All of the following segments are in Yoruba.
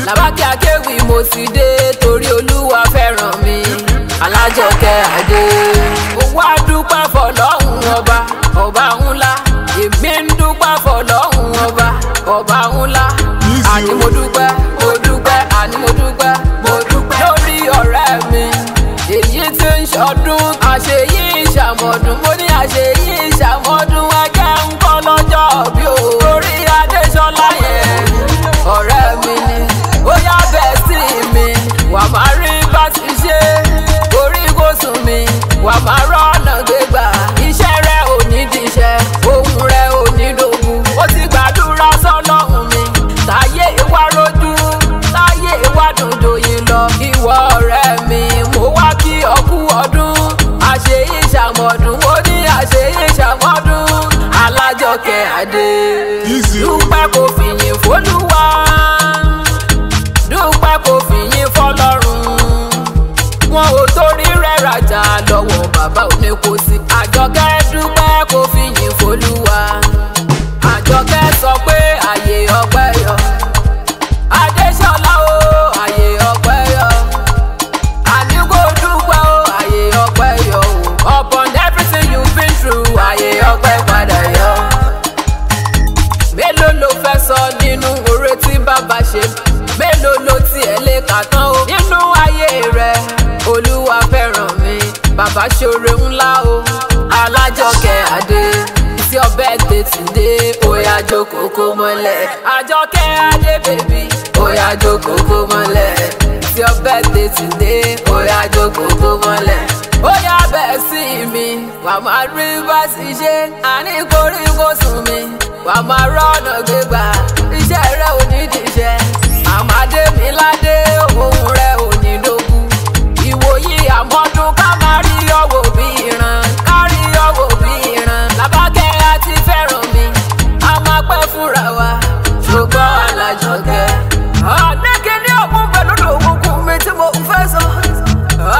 Làbákẹ́ Akéwì mo sì dé torí Olúwa fẹ́ràn mi. Alájọkẹ́ Adé. Mo wá dúpẹ́ fọlọ́hun ọba, ọba ńlá. Èmi ń dúpẹ́ fọlọ́hun ọba, ọba ńlá. Àní mo dúpẹ́, mo dúpẹ́, àní mo dúpẹ́, mo dúpẹ́ lórí ọ̀rẹ́ mi. Èyí tí ń ṣọdún, àṣeyí ìṣàmọ̀dún. Mo ní àṣeyí ìṣàmọ̀dún, ẹjẹ́ ń kọ́ lọ́jọ́ bí o. Torí Adéṣọlá yẹn, ọ̀rẹ́ mi ni. Ó yá bẹ́ẹ̀ sí mi, wà máa rí bá ti ṣe. Orí kò sùn mi, wà máa rọ́nà gbégbà. Iṣẹ́ rẹ̀ ò ní díṣẹ́, ohun rẹ̀ ò ní dògún. Ó ti gbàdúrà sọ́lọ́hun mi, táyé ìwà rojú, táyé ìwà dòdò yìí lọ. Ìwọ ọ̀rẹ́ mi, mo wá kí ọ kú ọdún. Àṣeyí ìṣàmọ̀dún, mo ní àṣeyí ìṣàmọ̀dún. Alájọkẹ́ Adé. Dúpẹ́ kò fìyìn f'Olúwa, dúpẹ́ kò fìyìn f'Ọlọ́run. Wọn ò torí rẹ̀ rajà lọ́wọ́ bàbá Oníkòsí. Àjọkẹ́ dúpẹ́ kò fìyìn f'Olúwa. Àjọkẹ́ sọ pé àyè ọpẹ́ yọ. Adéṣọlá o, àyè ọpẹ́ yọ. Àní kò dúpẹ́ o, àyè ọpẹ́ yọ o. Upon everything you've been through, àyè ọpẹ́ padà yọ. Mélòó ló fẹ́ sọ nínú oore tí bàbá ṣe? Mélòó ló tiẹ̀ lè kà tán o? Nínú ayé rẹ̀, Olúwa fẹ́ràn mi. Bàbá ṣoore ńlá o. Alájọkẹ́ Adé. It's your birthday today, oya jókòó kó mọ́lẹ̀. Àjọkẹ́ Adé baby, oya jókòó kó mọ́lẹ̀. It's your birthday today, oya jókòó kó mọ́lẹ̀. Oya bẹ́ẹ̀ sí mi, wà máa rí bá ti ṣe. Àní korí kò sùn mi, wà máa rọ́nà gbégbà. Iṣẹ́ rẹ̀ ò ní díṣẹ́, àmàdé mi ládé, ohun rẹ̀ ò ní dógún. Ìwòyí àmọ́dún ká máa rí ọwọ́ bí ìran, ká rí ọwọ́ bí ìran. Làbákẹ́ àti fẹ́ràn mi, a máa pẹ́ fúnra wa, ṣùgbọ́n Alájọkẹ́. Àdékè ní òkun pẹ̀lú òkun mi tí mo fẹ́ sọ.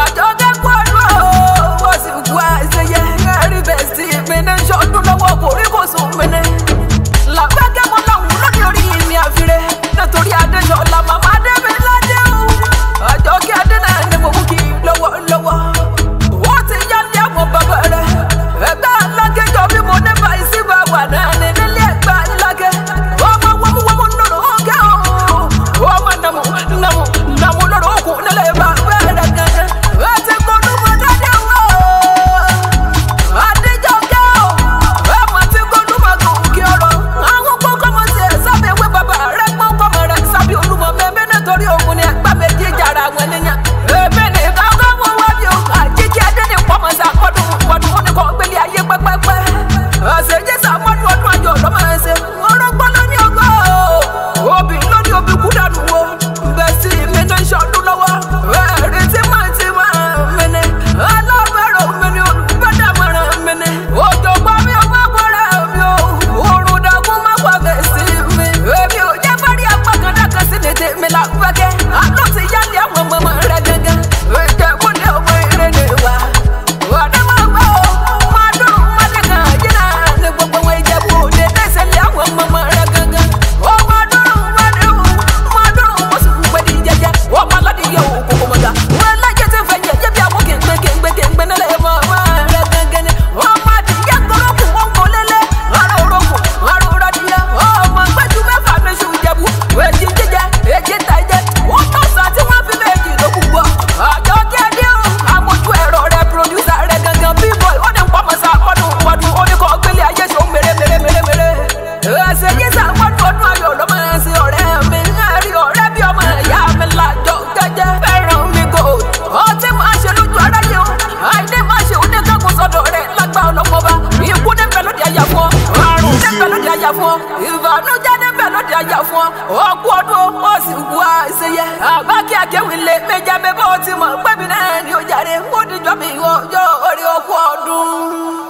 Àjọkẹ́ pọ̀lú owó sì kú àìsèyẹ. Ẹ̀rí bẹ́ẹ̀ sí mi ní ṣọdún lọ́wọ́ kò rí kò sùn mi ní. Làbákẹ́ mọ́ lọ́hùn lórí orí mi àfiré. Nítorí Adéṣọlá màmá dé mi ládé o. Àjọkẹ́ Adé náà ni mo mú kí lọ́wọ́lọ́wọ́. Wọ́n ti yá ní àwọn bàbá rẹ̀. Ẹgbẹ́ alágéjọ bí mo ní báyìí sí bá wà náà ní nílé ẹgbẹ́ alágé. Ọmọ wọ́mú lọ́rọ̀ ọ̀gá o. Ọmọ nàmú lọ́rọ̀ òkun nílé bàbá rẹ̀ gangan. Ẹ ti gbọ́dọ̀ mọ́ dáadé o. Adéjọkẹ́ o. Ẹ mọ̀ tí gbọ́dọ̀ mọ́ gùn kí ọ̀rọ̀. Àwọn kọ́kọ́ mọ̀ sí ẹ̀ sábẹ́ ìwé bàbá rẹ̀ pọ́n kọ́mọ rẹ̀ sábẹ́ Olúmọ mẹ́mẹ́ nítorí ògùn ni ẹgbẹ́ méjì jàrá àwọn ènìyàn. Èmi ní ìdáwọ́ wọn wá bí o. Àjíjí Adé ní pọ́mọ sí àkọ́dún ó ní kọ́ gbélé ayé pẹ́pẹ́pẹ́. Ọ̀sẹ̀ Jésù àmọ́dún ọdún ayọ̀ lọ́mọ ẹ̀ ṣe. Ọ̀rọ̀gbọ́n ló ní ọgọ́ o. Obì ló ní obì kú dànù wo. Bẹ́ẹ̀ sí mi ní ṣọdún lọ́wọ́. Ẹ̀rí tí máa mi ní. Alábẹ̀rẹ̀ mi ní olùgbẹ́dàmọ̀ràn mi ní. Òjò gbọ́ mi ò gbọ́ gbọ́rẹ̀ mi o. Òrùn dàgún má wà bẹ̀ sí mi. Èmi ò jẹ́ fẹ́rí apákandá kan sí ní tèmi Làbákẹ́. Àlọ́ ti yálé àwọn ọmọ rẹ̀ gángan. Ètè múlẹ̀ ọmọ eré ni wà. Ọ̀dọ́ máa gbọ́ o. Máa dùn máa dé kan jìnnà. Ní gbogbo wọn Ìjẹ̀bú Òde lẹ́sẹ̀ lé àwọn ọmọ rẹ̀ gángan. Ó máa dùn máa dé o. Máa dùn mo sì fún pẹ̀lú jẹjẹ. Ó máa lọ́dí yẹ òkú mọ̀gá. Wọ́n lájẹ́ tí ń fẹ́ yẹ bí àwọn kéńgbé nílẹ̀ ọmọ rẹ̀ gángan ni. Wọ́n máa di yẹ kọ́lọ́kù wọn kò lélẹ̀. Ara orókù, ara òrọ̀dìyẹ. Ọmọ gbẹ́jú mẹ́fà ní ṣù Ìjẹ̀bú. Èjì jíjẹ, èjì ta ìjẹ. Wọ́n tọ́ sá tí wọ́n fi méjì tó kú gbọ́. Àjọkẹ́ Adé o. Àmójú ẹ̀rọ rẹ̀ pòdúsà rẹ̀ gangan B-boy. Ó ní pọ́nmọ́ sá ọdún ó ní kọ́ gbélé ayé ṣó mèrè. Ẹsẹ̀ yé sá ọdún ayọ̀ lọ́mọ ẹ̀sìn ọ̀rẹ́ mi. Ẹ̀rí ọ̀rẹ́ bí ọmọ ìyá mi Lájọkẹ́ jẹ́. Fẹ́ràn mi kò. Ọtí máa ṣe lójú aráyé o. Àìní máa ṣe òde kágun sọ́dọ̀ rẹ̀ lágbá ọlọ́mọba. Ikú ní bẹ́ẹ̀ lóde àyà fún ọ. Àrùn ní bẹ́ẹ̀ lóde àyà fún ọ. Ìbànújẹ́ ní bẹ́ẹ̀ lóde àyà fún ọ. Ọkú ọdún ó sì wú àìsèyẹ. Àbákẹ́ Akéwì lè méjì mẹ́bọ̀ tí mọ̀ pẹ́mi náà ni ó jàre. Ó dìjọ́ mi yọ orí ọkú ọdún.